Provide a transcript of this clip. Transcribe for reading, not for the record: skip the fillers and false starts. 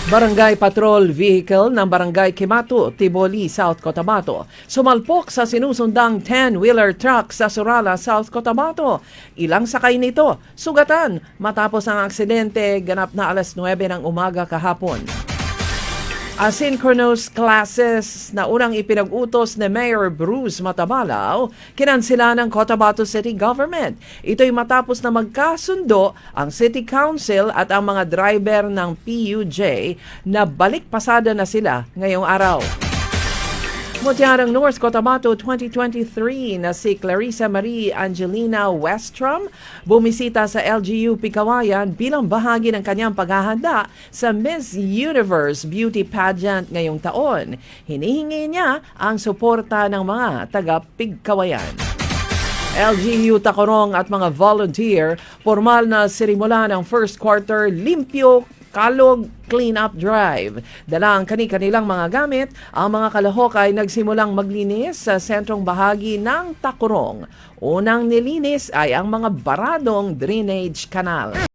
Barangay Patrol Vehicle ng Barangay Kimato, Tiboli, South Cotabato. Sumalpok sa sinusundang 10-wheeler truck sa Surala, South Cotabato. Ilang sakay nito, sugatan matapos ang aksidente ganap na alas 9 ng umaga kahapon. Asynchronous classes na unang ipinag-utos ni Mayor Bruce Matabalaw, kinansila ng Cotabato City Government. Ito'y matapos na magkasundo ang City Council at ang mga driver ng PUJ na balik pasada na sila ngayong araw. Mutya ng North Cotabato 2023 na si Clarissa Marie Angelina Westrom bumisita sa LGU Pikawayan bilang bahagi ng kanyang paghahanda sa Miss Universe Beauty Pageant ngayong taon. Hinihingi niya ang suporta ng mga taga-Pigkawayan. LGU Tacorong at mga volunteer, formal na sinimula ng first quarter limpyo Kalog Clean-up Drive. Dala ang kanilang mga gamit, ang mga kalahok ay nagsimulang maglinis sa sentrong bahagi ng Tacorong. Unang nilinis ay ang mga baradong drainage canal.